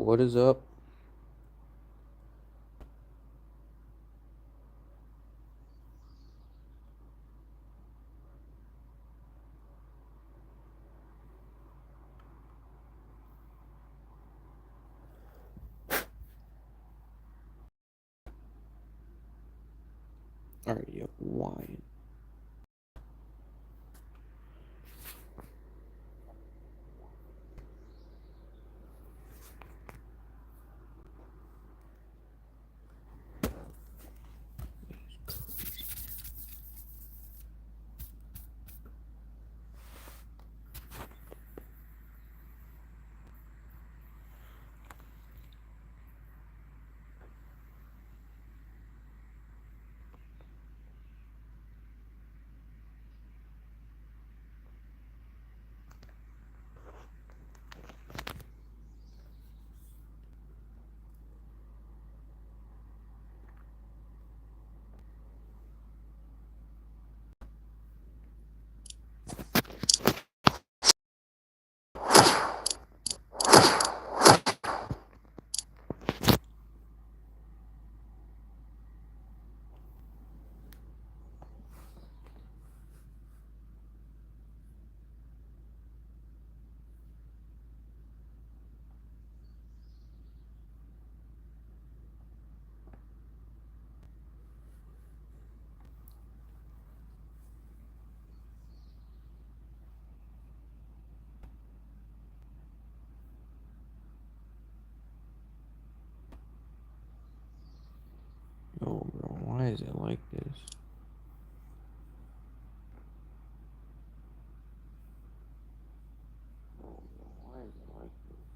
what is up? Already up wine. Oh, bro, why is it like this? Oh, bro, why is it like this?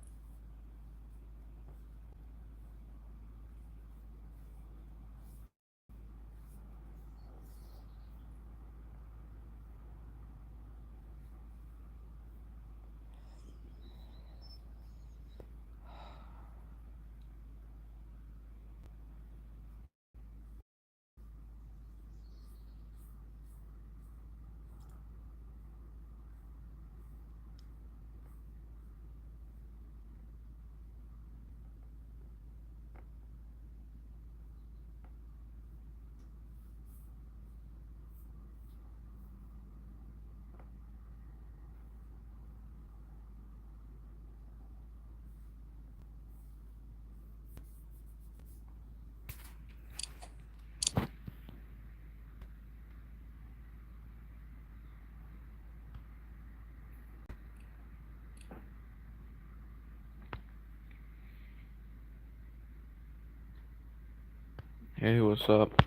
Hey, what's up?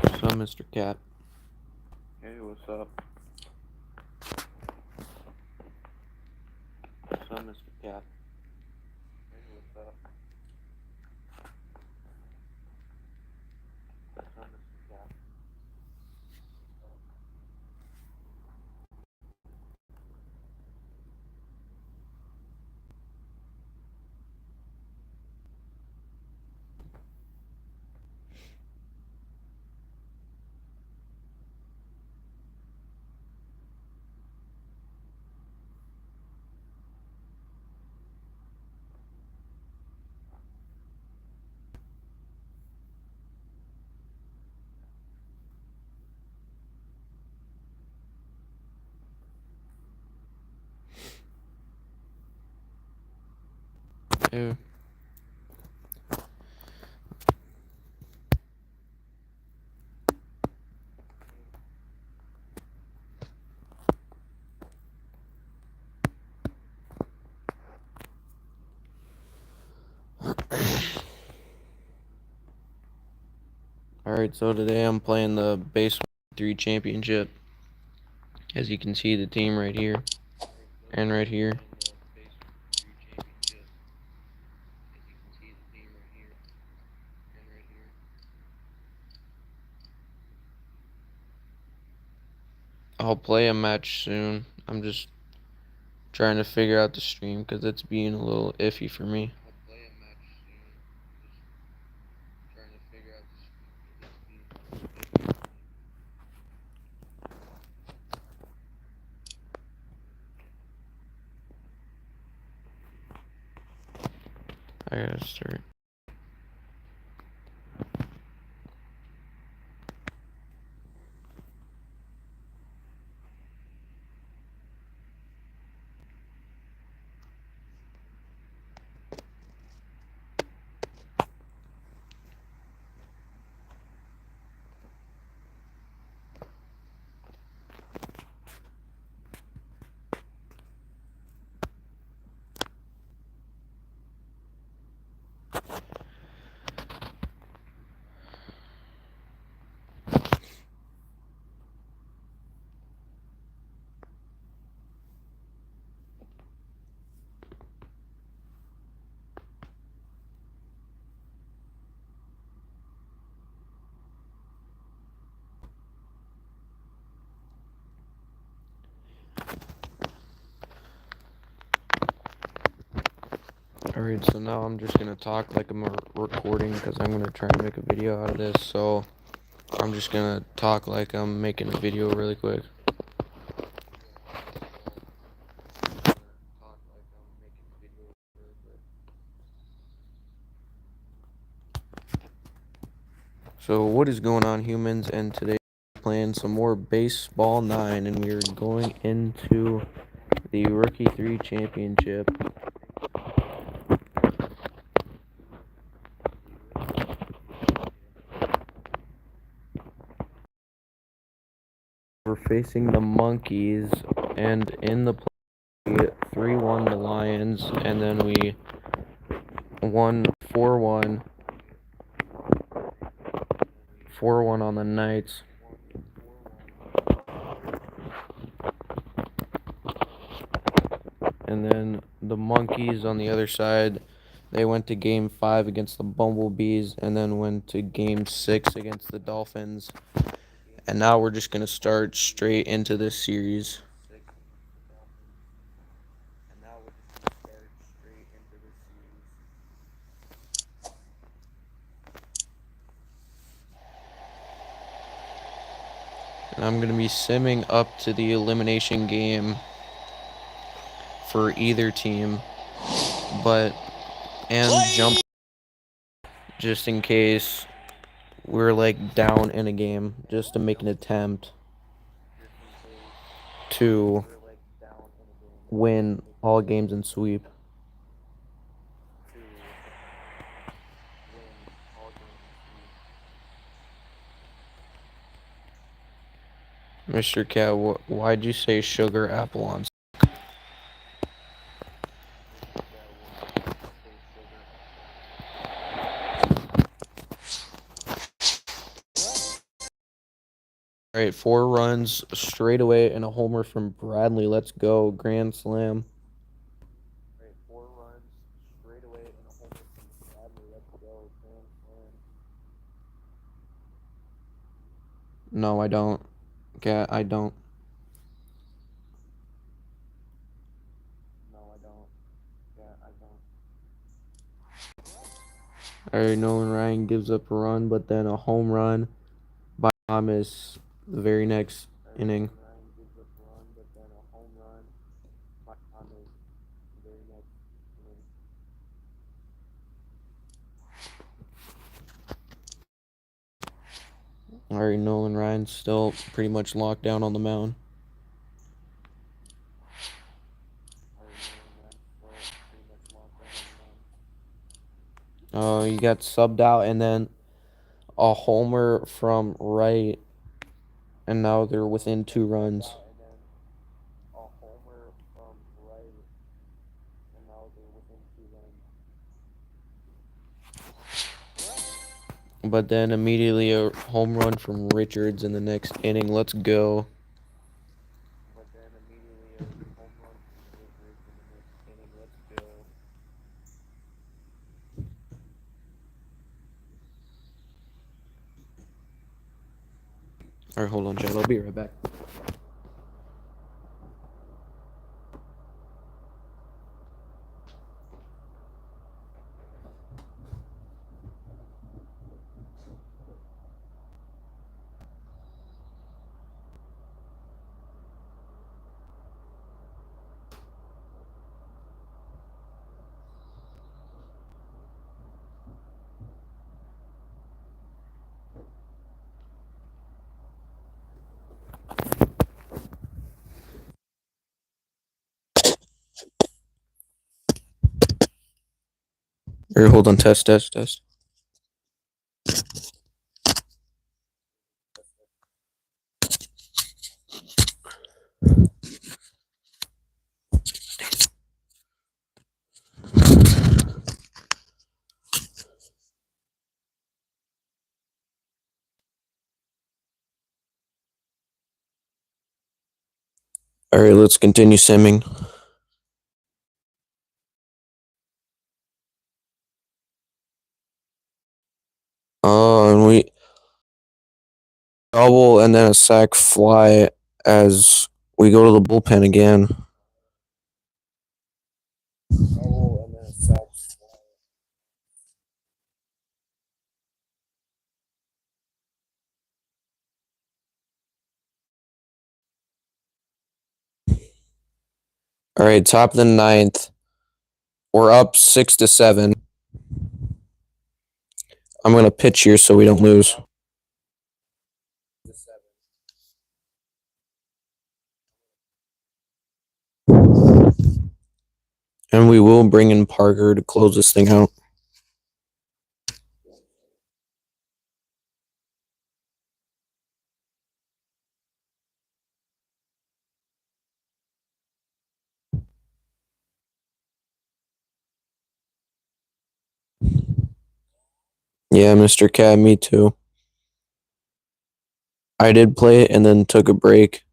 What's up, Mr. Cat? Hey, what's up? What's up, Mr. Cat? Hey, what's up? What's up, Mr. Cat? Hey. Alright, so today I'm playing the Base 3 Championship. As you can see, the team right here and right here. I'll play a match soon. I'm just trying to figure out the stream because it's being a little iffy for me. I gotta start. Alright, so now I'm just gonna talk like I'm recording because I'm gonna try and make a video out of this. So I'm just gonna talk like I'm making a video really quick. So what is going on, humans? And today we're playing some more Baseball 9, and we're going into the Rookie 3 Championship. We're facing the Monkeys, and in the play, we 3-1 the Lions, and then we won 4-1 on the Knights. And then the Monkeys on the other side, they went to game 5 against the Bumblebees, and then went to game 6 against the Dolphins. And now we're just going to start straight into this series. And I'm going to be simming up to the elimination game for either team, and jump just in case we're like down in a game, just to make an attempt to win all games and sweep. Mr. Cat, why'd you say sugar apple on? All right, 4 runs straight away and a homer from Bradley. Let's go, grand slam. No, I don't. Cat, I don't. All right, Nolan Ryan gives up a run, but then a home run by Thomas the very next inning. All right, Nolan Ryan's still pretty much locked down on the mound. He got subbed out, and then a homer from Wright, and now they're within 2 runs. But then immediately a home run from Richards in the next inning. Let's go. All right, hold on, Chad. I'll be right back. Or hold on, test. All right, let's continue simming. And we double and then a sack fly as we go to the bullpen again. All right, top of the ninth. We're up 6-7. I'm gonna pitch here so we don't lose. And we will bring in Parker to close this thing out. Yeah, Mr. Cat, me too. I did play it and then took a break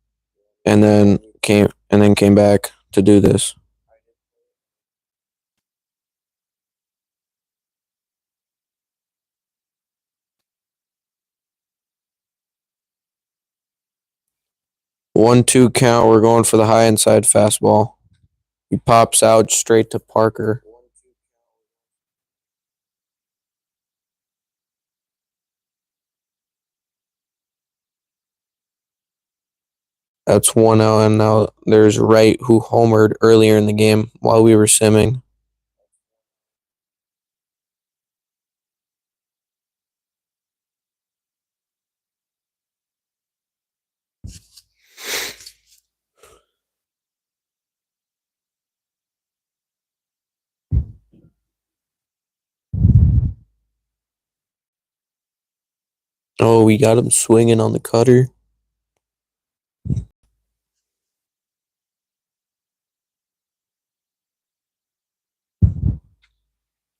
and then came back to do this. One, two count. We're going for the high inside fastball. He pops out straight to Parker. That's 1-0, and now there's Wright who homered earlier in the game while we were simming. Oh, we got him swinging on the cutter.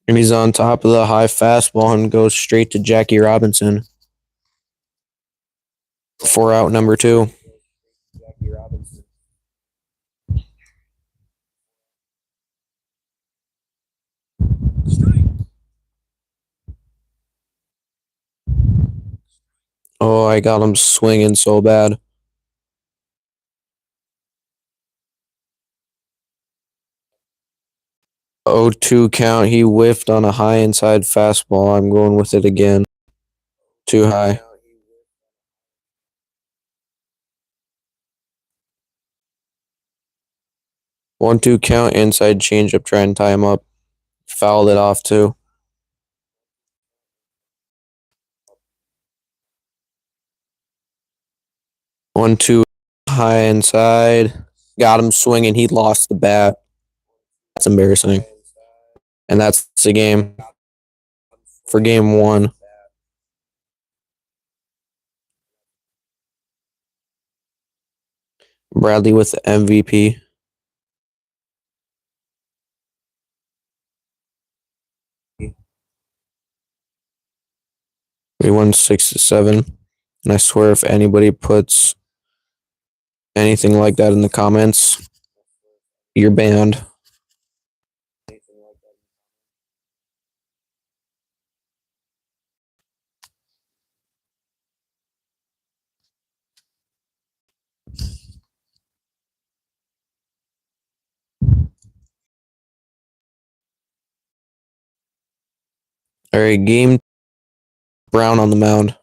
And he's on top of the high fastball and goes straight to Jackie Robinson for out number 2. Oh, I got him swinging so bad. 0-2 count. He whiffed on a high inside fastball. I'm going with it again. Too high. 1-2 count. Inside changeup. Try and tie him up. Fouled it off too. 1-2 high inside. Got him swinging. He lost the bat. That's embarrassing. And that's the game for game 1. Bradley with the MVP. We won 6-7. And I swear if anybody puts anything like that in the comments, you're banned. All right, game Brown on the mound.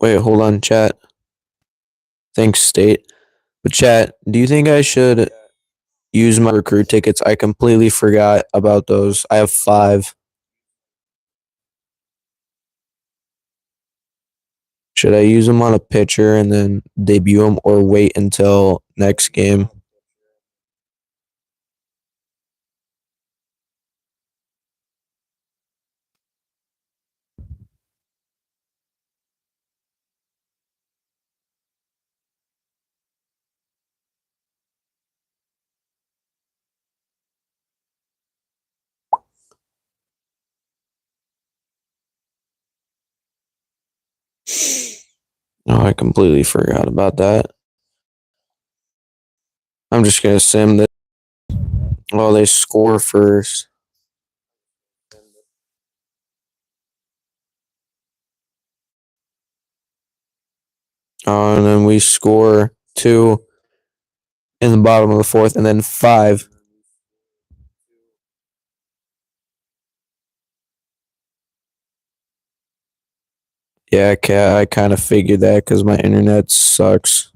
Wait, hold on, chat. Thanks, State. But chat, do you think I should use my recruit tickets? I completely forgot about those. I have 5. Should I use them on a pitcher and then debut them or wait until next game? I completely forgot about that. I'm just gonna sim that. Oh, they score first. And then we score 2 in the bottom of the fourth, and then 5. Yeah, I kind of figured that because my internet sucks.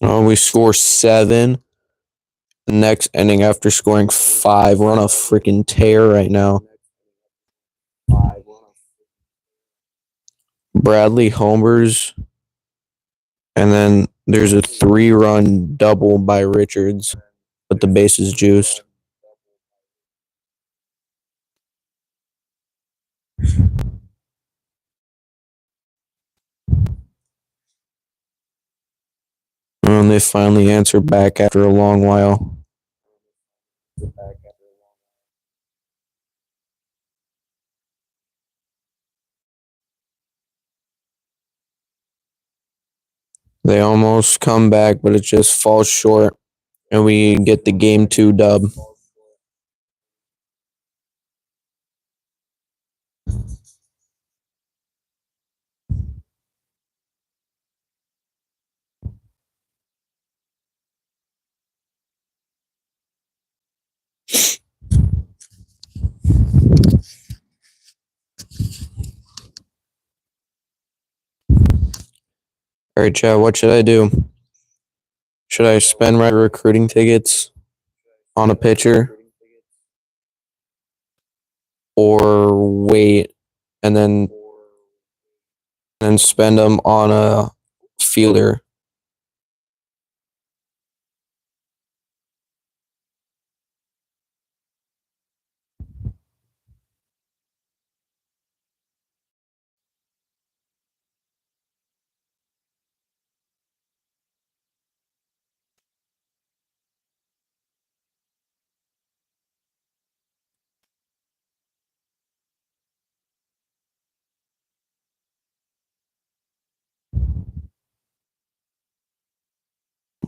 Oh, we score 7. The next inning after scoring 5. We're on a freaking tear right now. Bradley homers, and then there's a 3-run double by Richards, but the base is juiced. And they finally answer back after a long while. They almost come back, but it just falls short, and we get the game 2 dub. All right, Chad, what should I do? Should I spend my recruiting tickets on a pitcher or wait and then spend them on a fielder?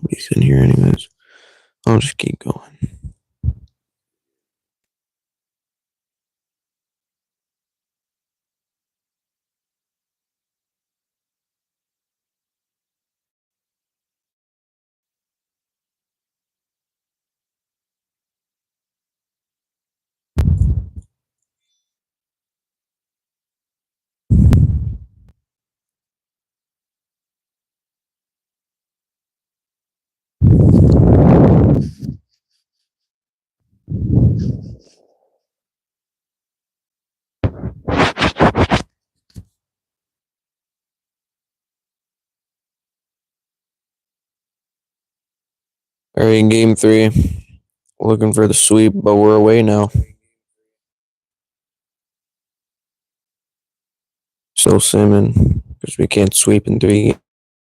Nobody's in here anyways. I'll just keep going. All right, in game 3, looking for the sweep, but we're away now. So simming because we can't sweep in 3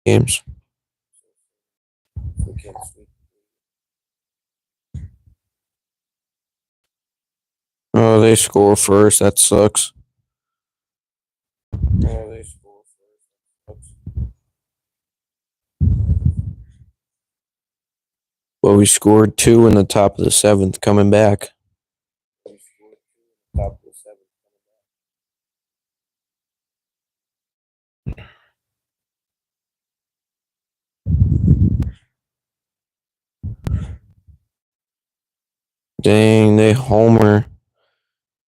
games. Oh, they score first. That sucks. Well, we scored 2 in the top of the 7th coming back. Dang, they homer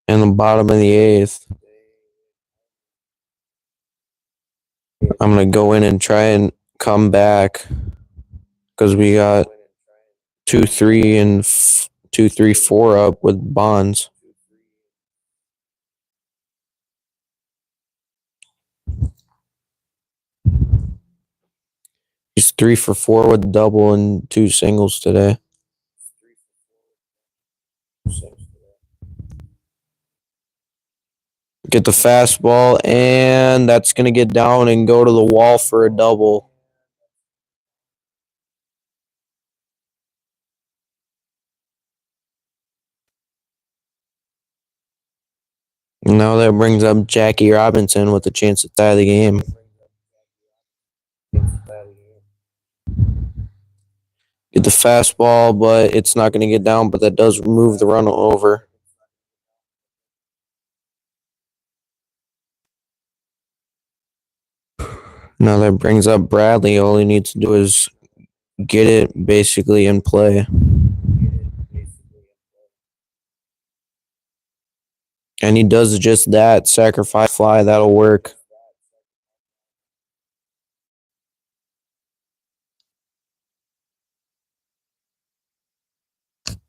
in the bottom of the 8th. I'm going to go in and try and come back because we got 2-3 and 2-3-4 up with Bonds. He's 3 for 4 with a double and 2 singles today. Get the fastball, and that's going to get down and go to the wall for a double. Now that brings up Jackie Robinson with a chance to tie the game. Get the fastball, but it's not going to get down, but that does move the run over. Now that brings up Bradley. All he needs to do is get it basically in play. And he does just that. Sacrifice fly. That'll work.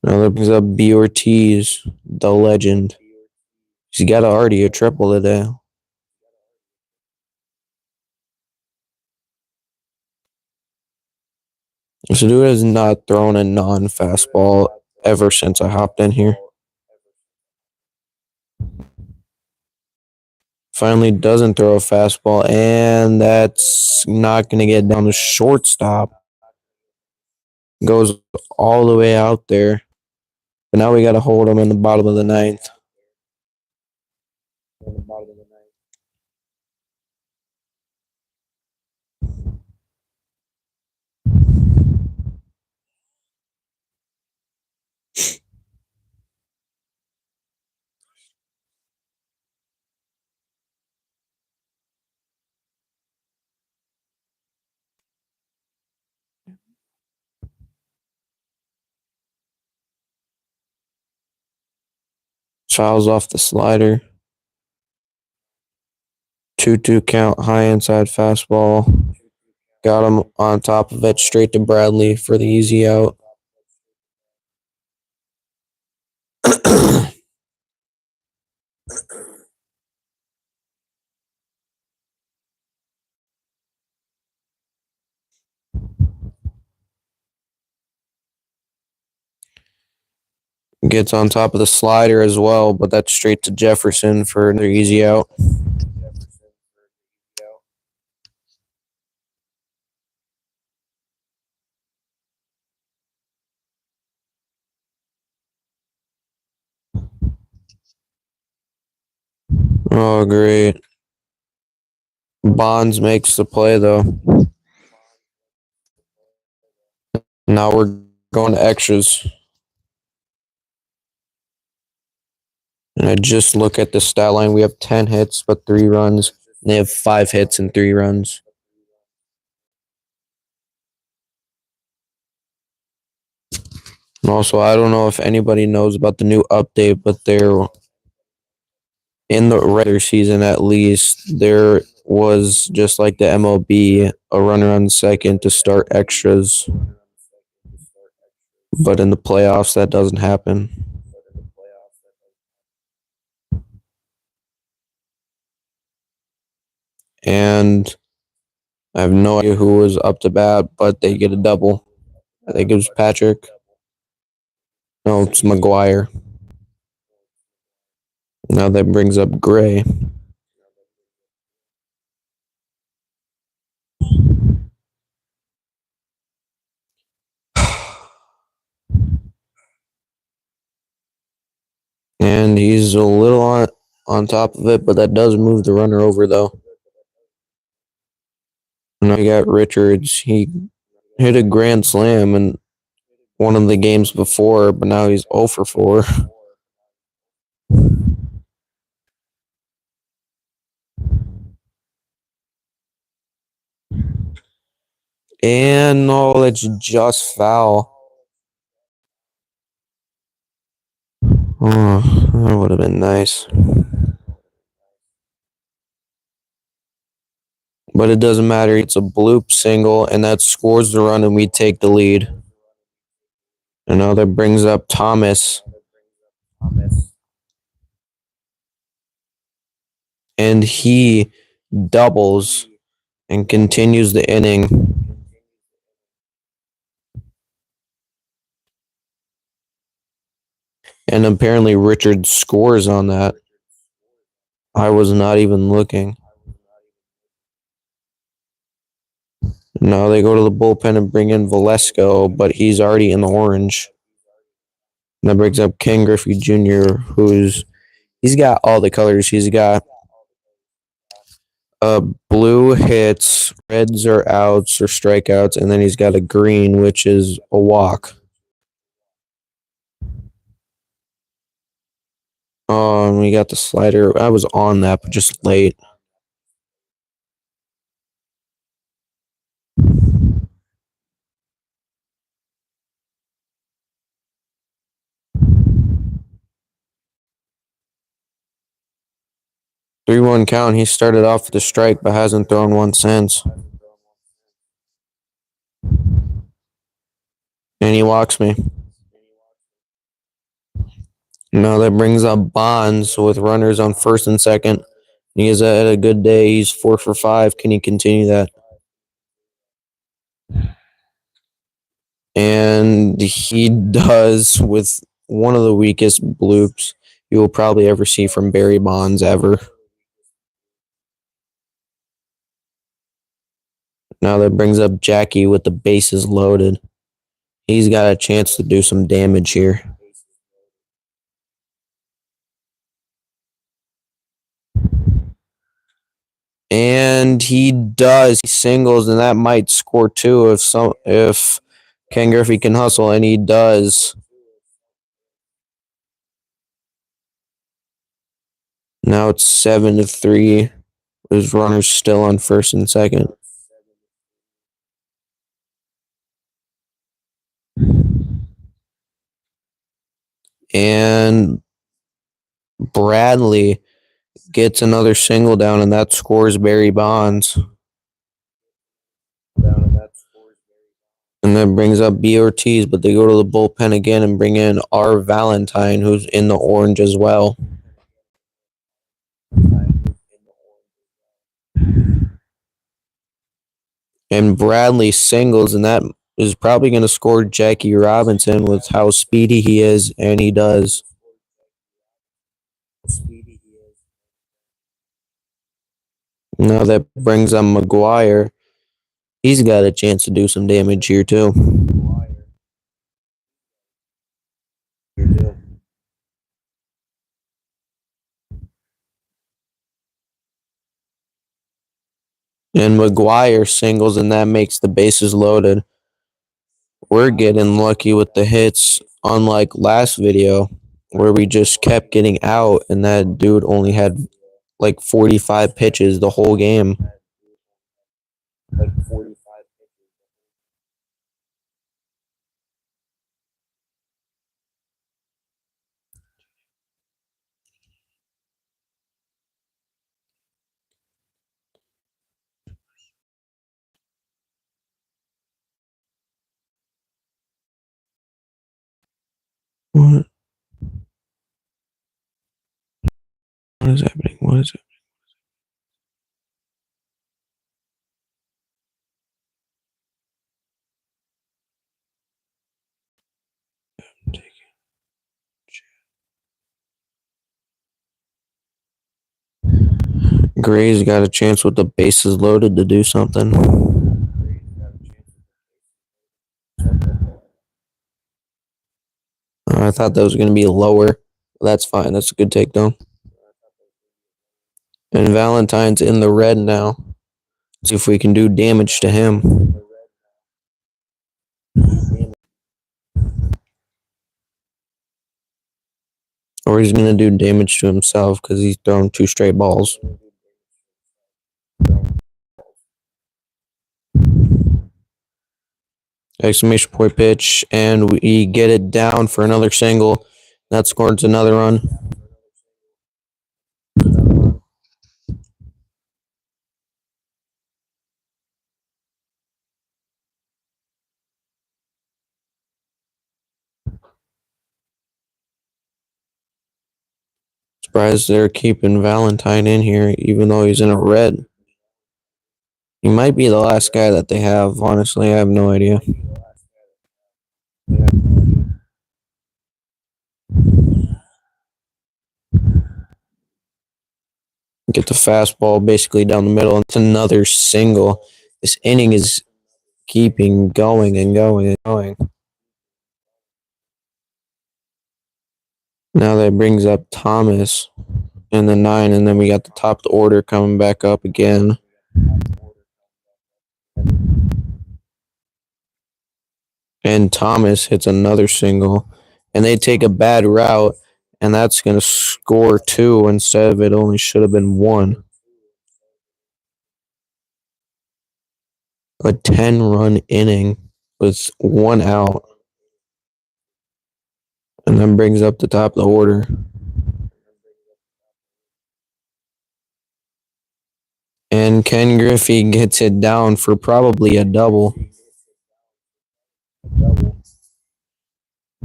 Now that brings up B. Ortiz, the legend. He's got already a triple today. This dude has not thrown a non-fastball ever since I hopped in here. Finally doesn't throw a fastball, and that's not going to get down to shortstop. Goes all the way out there. But now we got to hold him in the bottom of the ninth. Fouls off the slider. 2-2 count, high inside fastball. Got him on top of it, straight to Bradley for the easy out. Gets on top of the slider as well, but that's straight to Jefferson for another easy out. Oh, great. Bonds makes the play, though. Now we're going to extras. And I just look at the stat line. We have 10 hits, but 3 runs. They have 5 hits and 3 runs. And also, I don't know if anybody knows about the new update, but they're in the regular season at least, there was just like the MLB, a runner on second to start extras. But in the playoffs, that doesn't happen. And I have no idea who was up to bat, but they get a double. I think it was Patrick. No, it's McGuire. Now that brings up Gray. And he's a little on top of it, but that does move the runner over, though. And I got Richards. He hit a grand slam in one of the games before, but now he's 0 for 4. And no, it's just foul. Oh, that would have been nice. But it doesn't matter. It's a bloop single, and that scores the run, and we take the lead. And now that brings up Thomas. And he doubles and continues the inning. And apparently Richard scores on that. I was not even looking. Now they go to the bullpen and bring in Valesco, but he's already in the orange. And that brings up Ken Griffey Jr., he's got all the colors. He's got blue hits, reds are outs or strikeouts, and then he's got a green, which is a walk. We got the slider. I was on that, but just late. Three-one count. He started off with a strike, but hasn't thrown one since. And he walks me. Now that brings up Bonds with runners on first and second. He has had a good day. He's 4 for 5. Can he continue that? And he does, with one of the weakest bloops you will probably ever see from Barry Bonds ever. Now that brings up Jackie with the bases loaded. He's got a chance to do some damage here. And he does. He singles, and that might score two if Ken Griffey can hustle, and he does. Now it's 7-3. There's runners still on first and second. And Bradley gets another single down, and that scores Barry Bonds. And that brings up B. Ortiz, but they go to the bullpen again and bring in R. Valentine, who's in the orange as well. And Bradley singles, and that is probably going to score Jackie Robinson with how speedy he is, and he does. Now that brings up McGuire. He's got a chance to do some damage here, too. And McGuire singles, and that makes the bases loaded. We're getting lucky with the hits, unlike last video, where we just kept getting out, and that dude only had like 45 pitches the whole game. What? What is happening? What is it? Gray's got a chance with the bases loaded to do something. I thought that was going to be lower. That's fine. That's a good takedown. And Valentine's in the red now. See if we can do damage to him. Or he's going to do damage to himself because he's thrown 2 straight balls. Exclamation point pitch, and we get it down for another single. That scores another run. Surprised they're keeping Valentine in here, even though he's in a red. He might be the last guy that they have. Honestly, I have no idea. Get the fastball basically down the middle. It's another single. This inning is keeping going and going and going. Now that brings up Thomas in the 9, and then we got the top of the order coming back up again. And Thomas hits another single, and they take a bad route, and that's going to score 2 instead of it only should have been 1. A 10-run inning with 1 out, and then brings up the top of the order. And Ken Griffey gets it down for probably a double.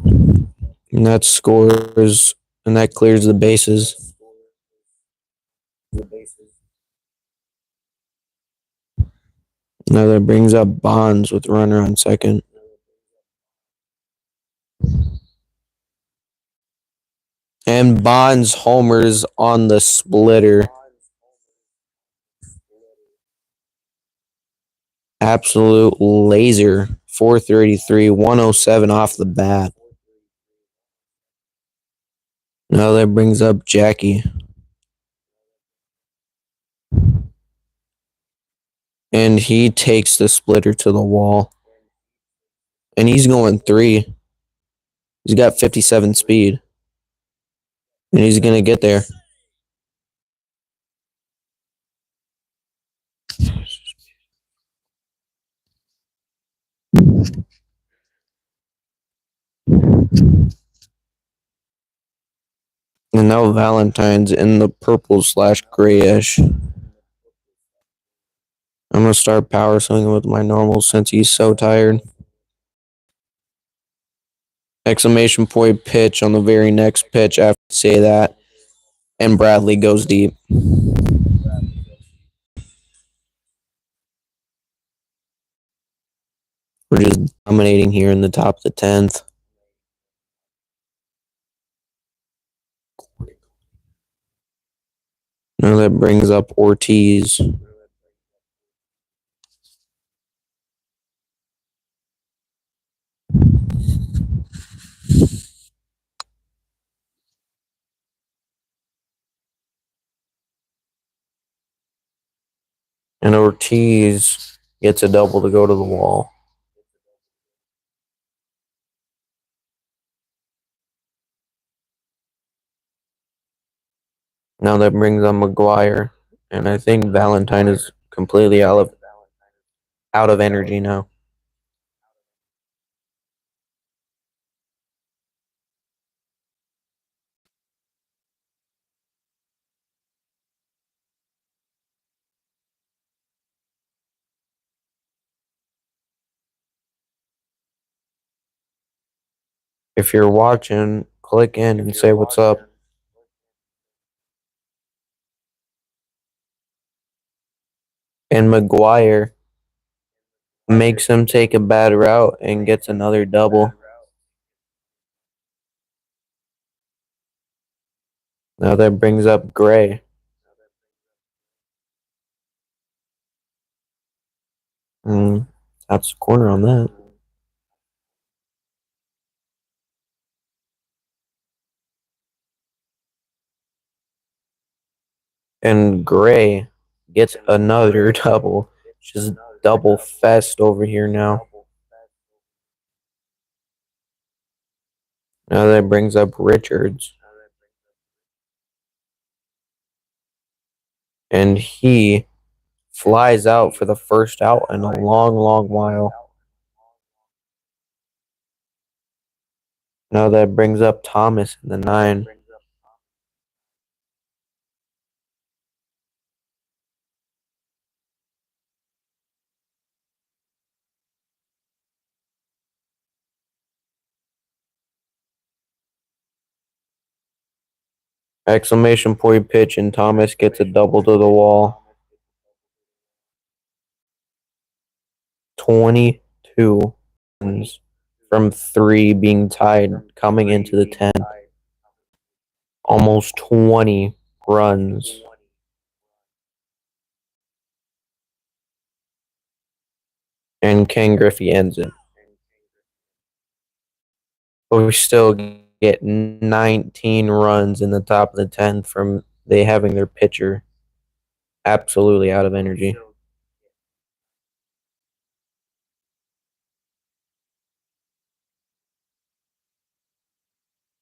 And that scores, and that clears the bases. Now that brings up Bonds with runner on second. And Bonds homers on the splitter. Absolute laser. 433, 107 off the bat. Now that brings up Jackie. And he takes the splitter to the wall. And he's going 3. He's got 57 speed. And he's going to get there. And now Valentine's in the purple/grayish. I'm going to start power swinging with my normal since he's so tired. Exclamation point pitch on the very next pitch after I say that. And Bradley goes deep. We're just dominating here in the top of the 10th. Now that brings up Ortiz. And Ortiz gets a double to go to the wall. Now that brings up McGuire. And I think Valentine is completely out of energy now. If you're watching, click in and say what's up. And McGuire makes him take a bad route and gets another double. Now that brings up Gray. That's the corner on that. And Gray gets another double. Just double fest over here now. Now that brings up Richards. And he flies out for the first out in a long, long while. Now that brings up Thomas in the 9. Exclamation point pitch, and Thomas gets a double to the wall. 22 runs from 3 being tied coming into the 10th. Almost 20 runs. and Ken Griffey ends it. But we still get 19 runs in the top of the 10th from they having their pitcher absolutely out of energy.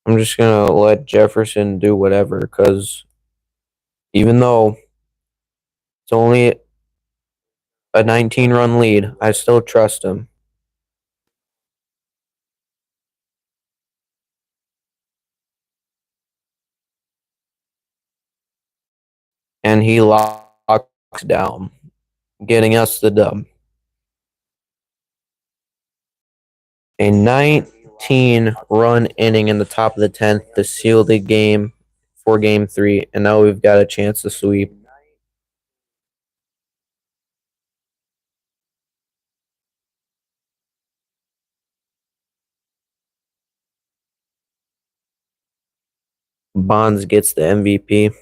I'm just going to let Jefferson do whatever because even though it's only a 19-run lead, I still trust him. And he locks down, getting us the dub. A 19-run inning in the top of the 10th to seal the game for game 3, and now we've got a chance to sweep. Bonds gets the MVP.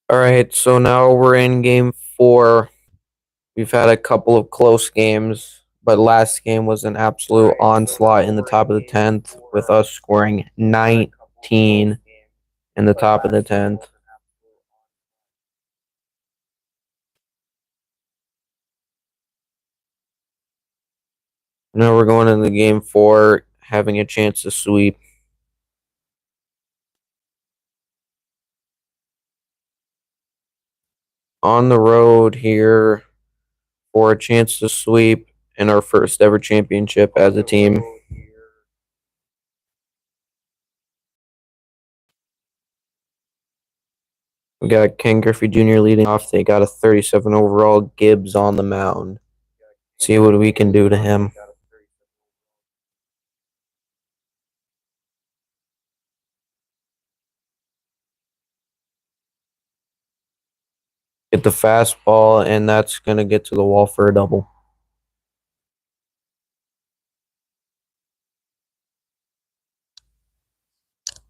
All right, so now we're in game 4. We've had a couple of close games, but last game was an absolute onslaught in the top of the 10th with us scoring 19 in the top of the 10th. Now we're going into game 4, having a chance to sweep. On the road here for a chance to sweep in our first ever championship as a team. We got Ken Griffey Jr. leading off. They got a 37 overall Gibbs on the mound. See what we can do to him. Get the fastball, and that's going to get to the wall for a double.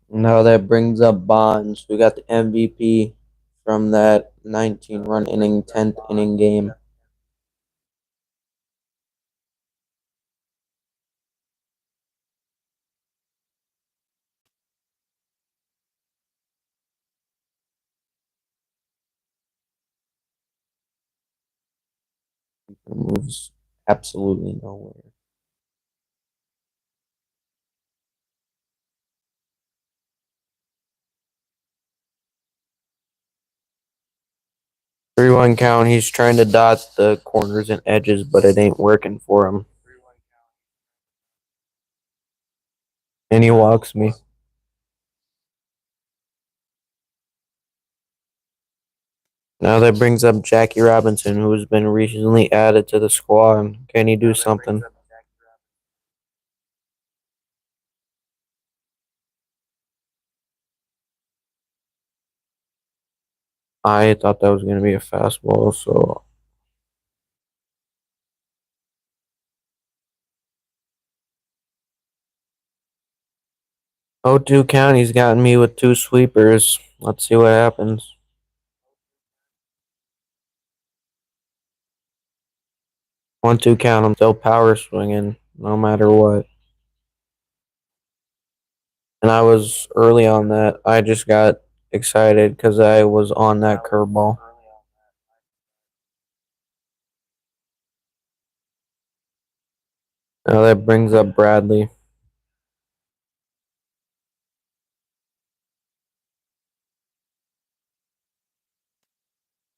Now that brings up Bonds. We got the MVP from that 19-run inning, 10th inning game. Moves absolutely nowhere. Three-one count. He's trying to dot the corners and edges, but it ain't working for him. And he walks me. Now that brings up Jackie Robinson, who's been recently added to the squad. Can he do something? I thought that was going to be a fastball, so 0-2 count. He's gotten me with 2 sweepers. Let's see what happens. 1-2 count. I'm still power swinging no matter what. And I was early on that. I just got excited because I was on that curveball. Now that brings up Bradley.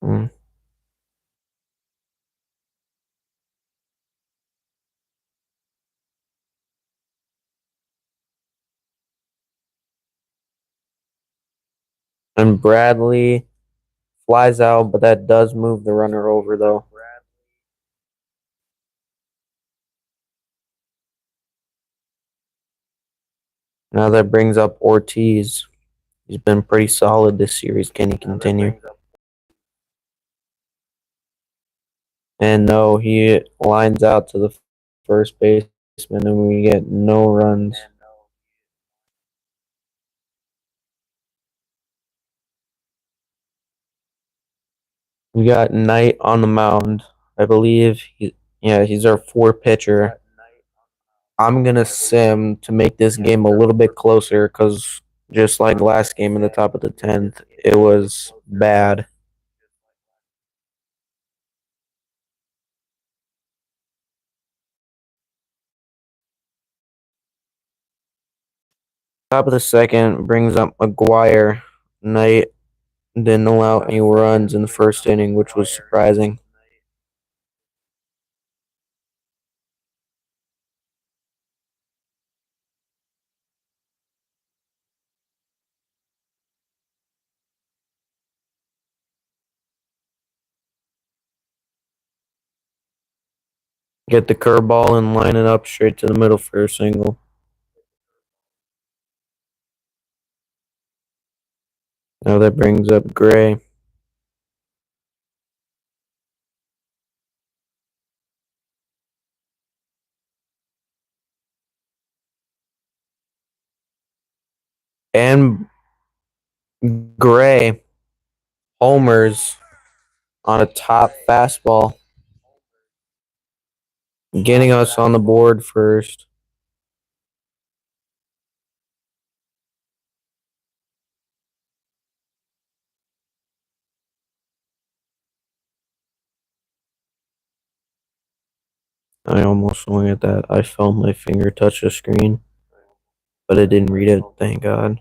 Mm. And Bradley flies out, but that does move the runner over, though. Now that brings up Ortiz. He's been pretty solid this series. Can he continue? And no, he lines out to the first baseman, and we get no runs. We got Knight on the mound. I believe he's our fourth pitcher. I'm gonna sim to make this game a little bit closer because just like last game in the top of the 10th, it was bad. Top of the second brings up McGuire. Knight didn't allow any runs in the first inning, which was surprising. Get the curveball and line it up straight to the middle for a single. Now that brings up Gray. And Gray homers on a top fastball, getting us on the board first. I almost swung at that. I felt my finger touch the screen, but it didn't read it, thank God.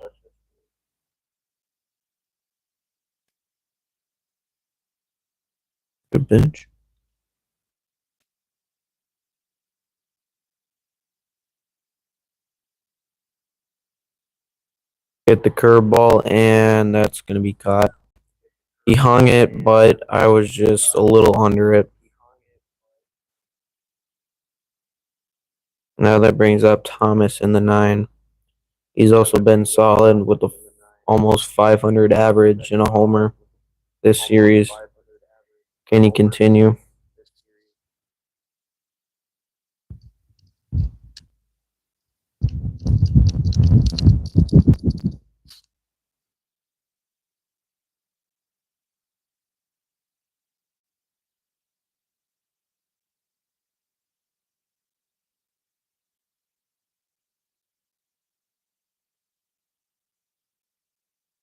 Good bench. Hit the curveball, and that's going to be caught. He hung it, but I was just a little under it. Now that brings up Thomas in the 9. He's also been solid with the almost 500 average and a homer this series. Can he continue?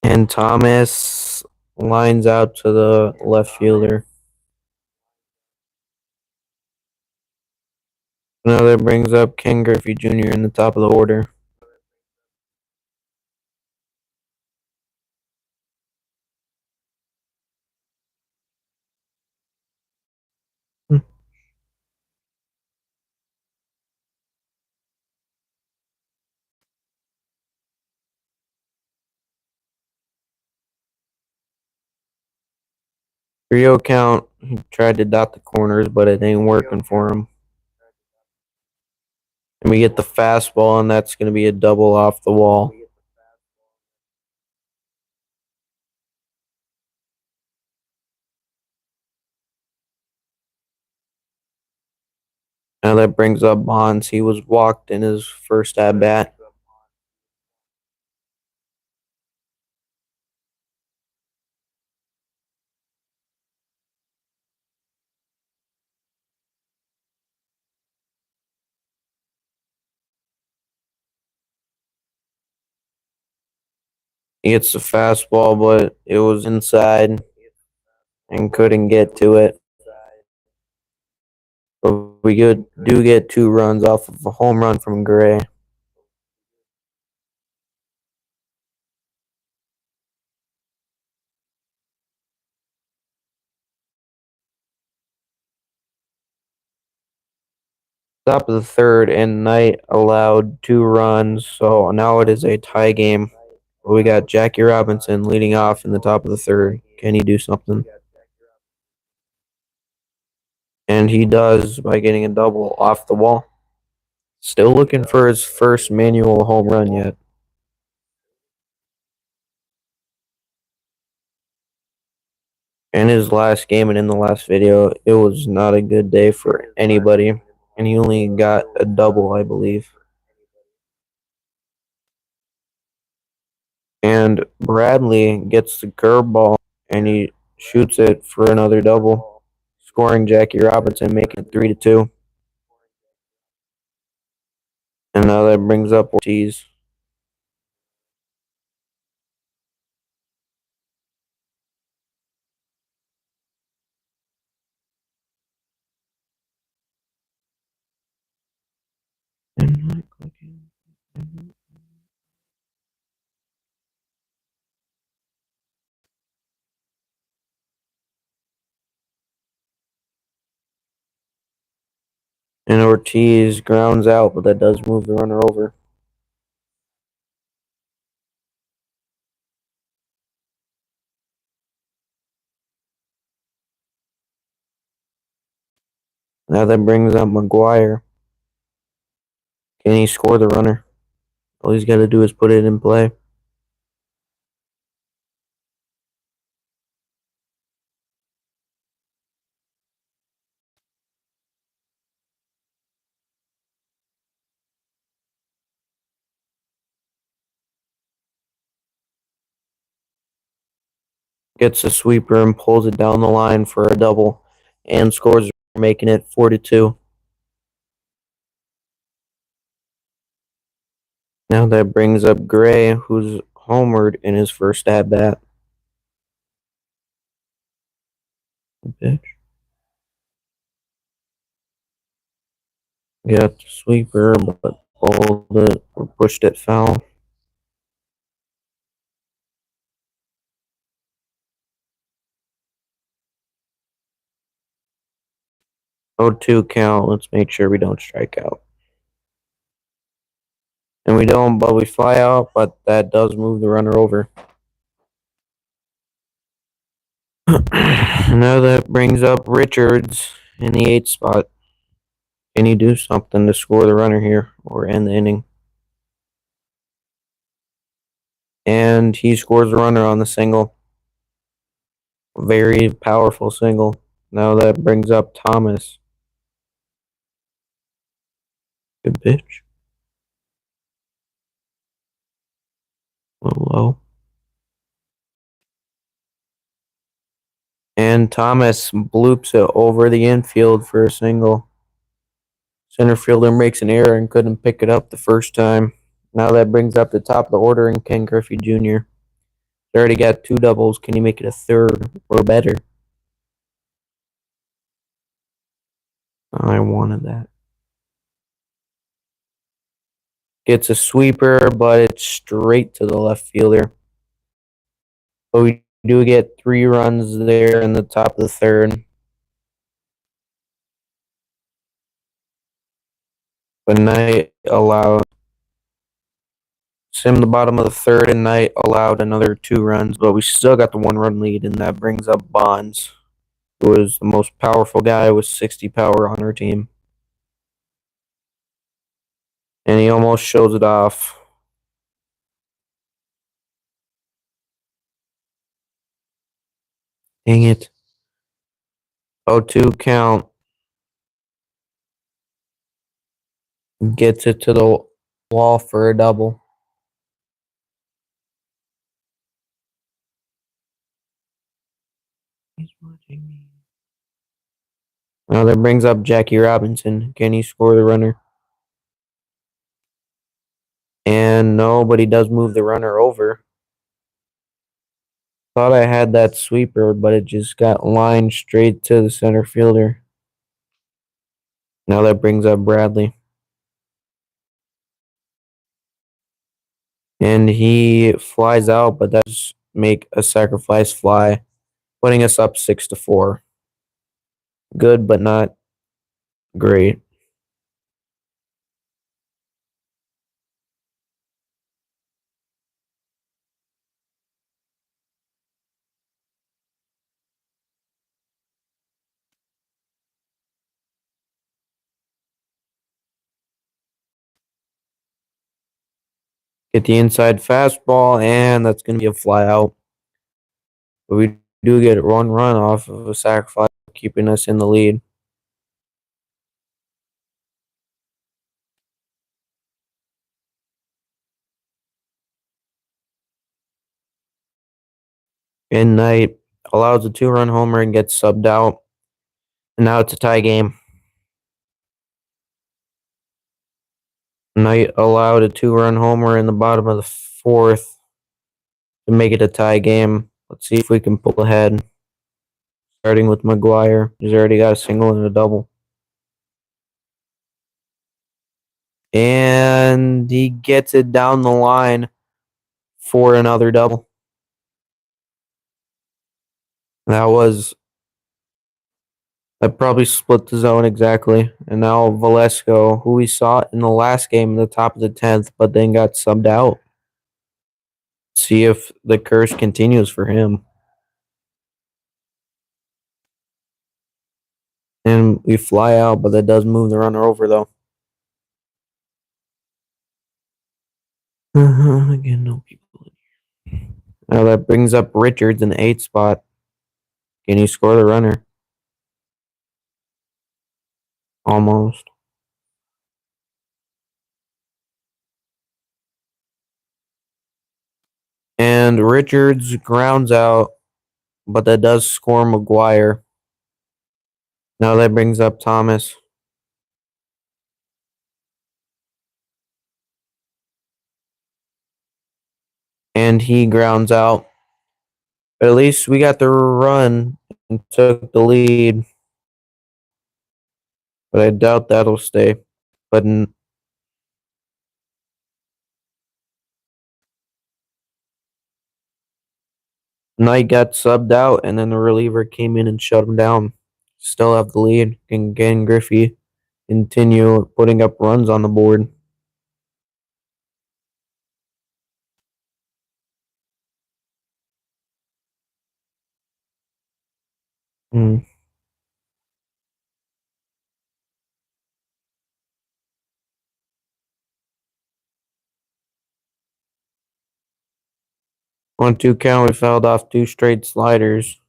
And Thomas lines out to the left fielder. Now that brings up Ken Griffey Jr. in the top of the order. Trio count. He tried to dot the corners, but it ain't working for him. And we get the fastball, and that's going to be a double off the wall. Now that brings up Bonds. He was walked in his first at bat. He hits the fastball, but it was inside and couldn't get to it. But we do get 2 runs off of a home run from Gray. Top of the third, and Knight allowed 2 runs, so now it is a tie game. We got Jackie Robinson leading off in the top of the third. Can he do something? And he does by getting a double off the wall. Still looking for his first manual home run yet. In his last game and in the last video, it was not a good day for anybody, and he only got a double, I believe. And Bradley gets the curveball and he shoots it for another double, scoring Jackie Robinson, making it 3-2. And now that brings up Ortiz. And Ortiz grounds out, but that does move the runner over. Now that brings up McGuire. Can he score the runner? All he's got to do is put it in play. Gets a sweeper and pulls it down the line for a double and scores, making it 4-2. Now that brings up Gray, who's homered in his first at bat. Pitch. Got the sweeper, but pulled it or pushed it foul. 0-2 count. Let's make sure we don't strike out. And we don't, but we fly out, but that does move the runner over. Now that brings up Richards in the 8th spot. Can he do something to score the runner here or end the inning? And he scores the runner on the single. Very powerful single. Now that brings up Thomas. Good pitch. A little low. And Thomas bloops it over the infield for a single. Center fielder makes an error and couldn't pick it up the first time. Now that brings up the top of the order in Ken Griffey Jr. He already got 2 doubles. Can he make it a third or better? I wanted that. Gets a sweeper, but it's straight to the left fielder. But we do get 3 runs there in the top of the third. But Knight allowed Sim the bottom of the third, and Knight allowed another 2 runs, but we still got the 1-run lead, and that brings up Bonds, who is the most powerful guy with 60 power on our team. And he almost shows it off. Dang it. 0-2 count. Gets it to the wall for a double. He's watching me. Now that brings up Jackie Robinson. Can he score the runner? And no, but he does move the runner over. Thought I had that sweeper, but it just got lined straight to the center fielder. Now that brings up Bradley. And he flies out, but does make a sacrifice fly, putting us up 6-4. Good, but not great. Get the inside fastball, and that's going to be a fly out. But we do get one run off of a sacrifice, keeping us in the lead. And Knight allows a 2-run homer and gets subbed out. And now it's a tie game. Knight allowed a 2-run homer in the bottom of the fourth to make it a tie game. Let's see if we can pull ahead. Starting with McGuire. He's already got a single and a double. And he gets it down the line for another double. That probably split the zone exactly. And now Valesco, who we saw in the last game in the top of the 10th, but then got subbed out. See if the curse continues for him. And we fly out, but that does move the runner over, though. Again, no people. Now that brings up Richards in the 8th spot. Can he score the runner? Almost. And Richards grounds out, but that does score McGuire. Now that brings up Thomas. And he grounds out. But at least we got the run and took the lead. But I doubt that'll stay. But Knight got subbed out, and then the reliever came in and shut him down. Still have the lead. And again, Griffey continue putting up runs on the board. Hmm. 1-2 count. We fouled off 2 straight sliders.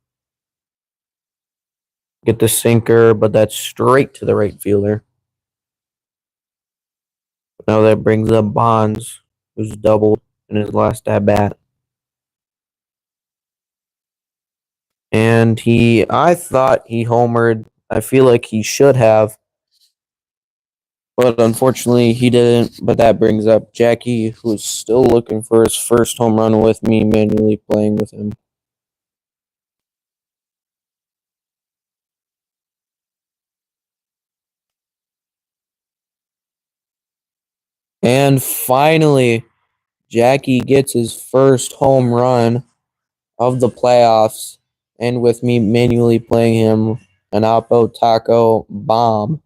Get the sinker, but that's straight to the right fielder. Now that brings up Bonds, who's doubled in his last at bat. And I thought he homered. I feel like he should have, but unfortunately he didn't. But that brings up Jackie, who's still looking for his first home run with me manually playing with him. And finally, Jackie gets his first home run of the playoffs, and with me manually playing him, an Oppo Taco bomb.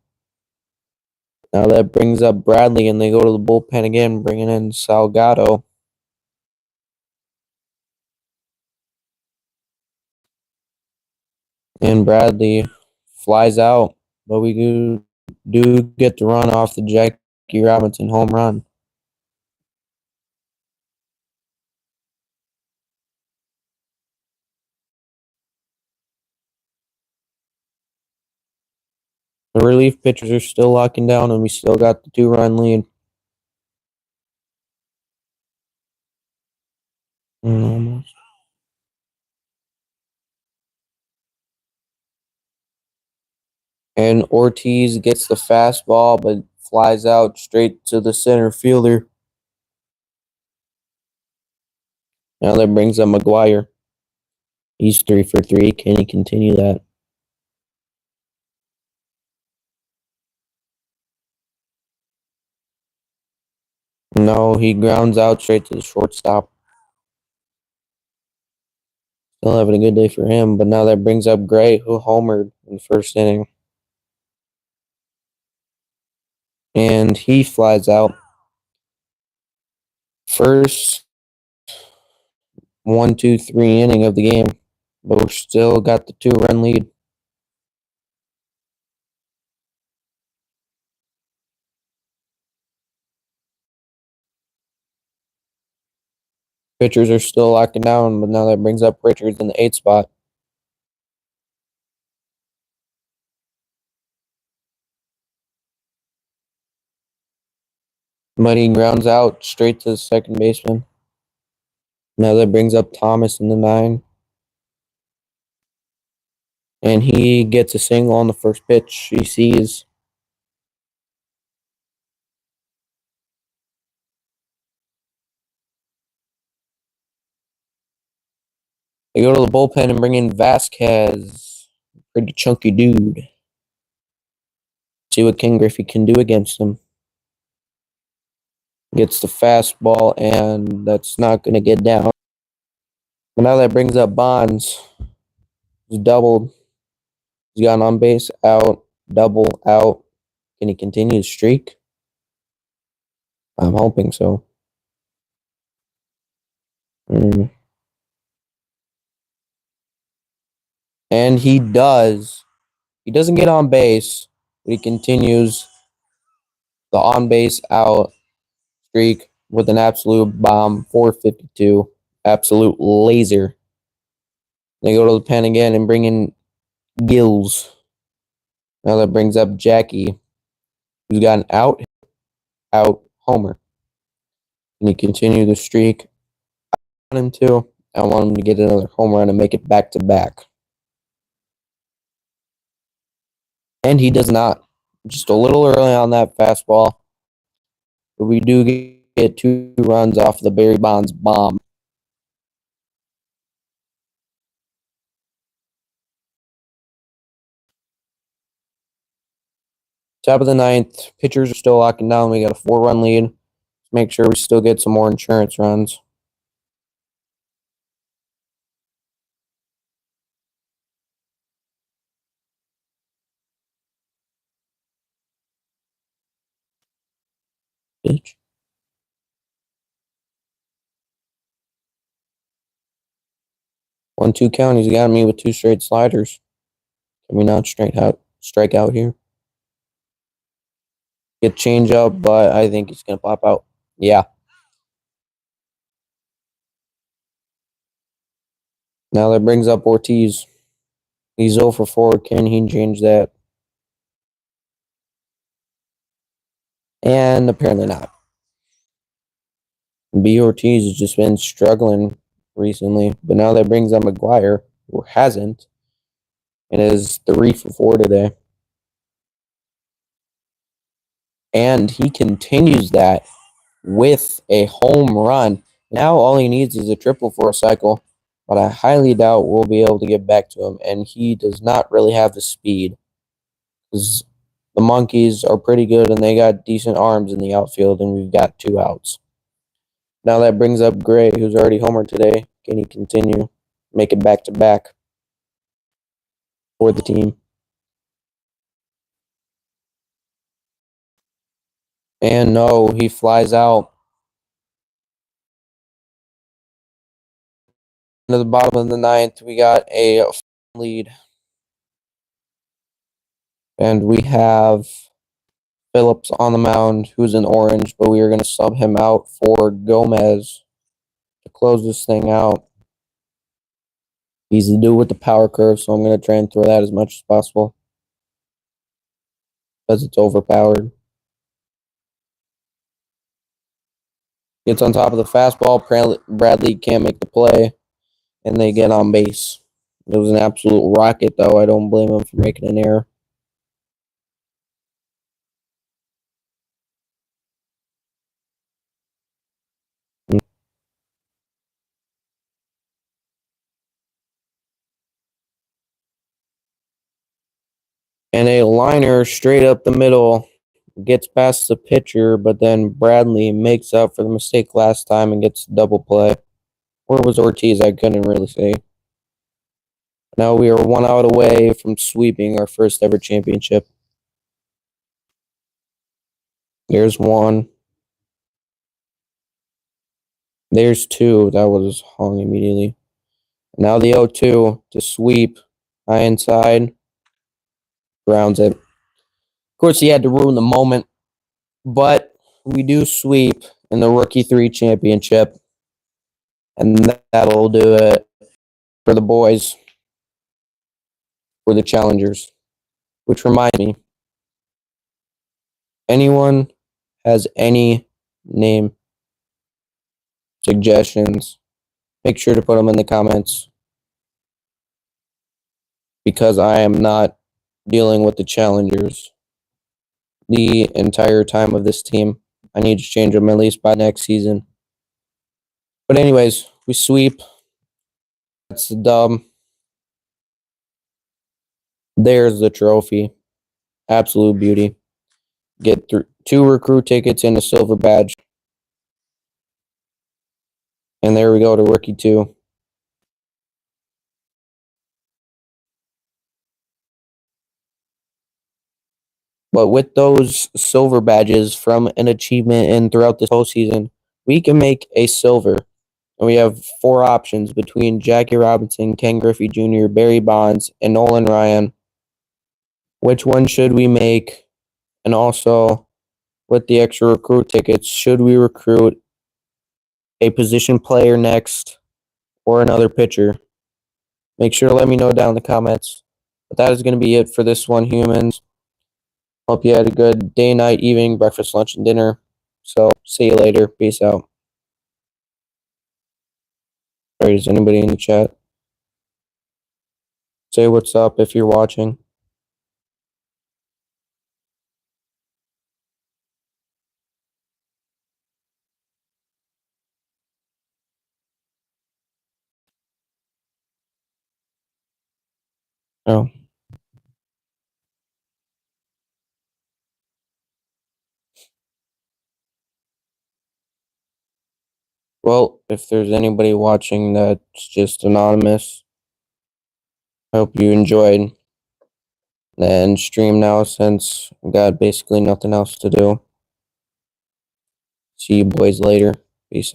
Now that brings up Bradley, and they go to the bullpen again, bringing in Salgado. And Bradley flies out, but we do get the run off the Jackie Robinson home run. The relief pitchers are still locking down, and we still got the 2-run lead. Almost. And Ortiz gets the fastball, but flies out straight to the center fielder. Now that brings up McGuire. He's 3 for 3. Can he continue that? No, he grounds out straight to the shortstop. Still having a good day for him, but now that brings up Gray, who homered in the first inning. And he flies out. First 1-2-3 inning of the game, but we're still got the 2-run lead. Pitchers are still locking down, but now that brings up Richards in the 8th spot. But he grounds out straight to the second baseman. Now that brings up Thomas in the 9. And he gets a single on the first pitch he sees. They go to the bullpen and bring in Vasquez. Pretty chunky dude. See what Ken Griffey can do against him. Gets the fastball, and that's not going to get down. But now that brings up Bonds. He's doubled. He's got an on base, out, double, out. Can he continue his streak? I'm hoping so. And he does. He doesn't get on base, but he continues the on base out streak with an absolute bomb, 452. Absolute laser. They go to the pen again and bring in Gills. Now that brings up Jackie, who's got an out homer. Can he continue the streak? I want him to. I want him to get another home run and make it back to back. And he does not. Just a little early on that fastball. But we do get 2 runs off the Barry Bonds bomb. Top of the 9th, pitchers are still locking down. We got a 4-run lead. Let's make sure we still get some more insurance runs. Bitch. 1-2 count. He's got me with 2 straight sliders. Can we not strike out here? Get change up, but I think he's gonna pop out. Yeah. Now that brings up Ortiz. He's 0 for 4. Can he change that? And apparently not. B. Ortiz has just been struggling recently, but now that brings up McGuire, who hasn't, and is 3 for 4 today. And he continues that with a home run. Now all he needs is a triple for a cycle, but I highly doubt we'll be able to get back to him, and he does not really have the speed. Because the Monkeys are pretty good, and they got decent arms in the outfield, and we've got 2 outs. Now that brings up Gray, who's already homered today. Can he continue? Make it back to back for the team. And no, he flies out. To the bottom of the 9th, we got a lead. And we have Phillips on the mound, who's in orange, but we are going to sub him out for Gomez to close this thing out. He's the dude with the power curve, so I'm going to try and throw that as much as possible because it's overpowered. Gets on top of the fastball. Bradley can't make the play, and they get on base. It was an absolute rocket, though. I don't blame him for making an error. And a liner straight up the middle gets past the pitcher, but then Bradley makes up for the mistake last time and gets a double play. Where was Ortiz? I couldn't really say. Now we are 1 out away from sweeping our first ever championship. There's 1. There's 2. That was hung immediately. Now the 0-2 to sweep. High inside. Grounds it. Of course, he had to ruin the moment, but we do sweep in the Rookie 3 championship, and that'll do it for the boys, for the challengers. Which reminds me, anyone has any name suggestions, make sure to put them in the comments because I am not dealing with the challengers the entire time of this team. I need to change them at least by next season. But anyways, we sweep. That's the dub. There's the trophy. Absolute beauty. Get 2 recruit tickets and a silver badge. And there we go to rookie 2. But with those silver badges from an achievement and throughout this postseason, we can make a silver. And we have 4 options between Jackie Robinson, Ken Griffey Jr., Barry Bonds, and Nolan Ryan. Which one should we make? And also, with the extra recruit tickets, should we recruit a position player next or another pitcher? Make sure to let me know down in the comments. But that is going to be it for this one, humans. Hope you had a good day, night, evening, breakfast, lunch, and dinner. So, see you later. Peace out. All right, is anybody in the chat? Say what's up if you're watching. Oh. Well, if there's anybody watching that's just anonymous, I hope you enjoyed. And stream now since we got basically nothing else to do. See you boys later. Peace out.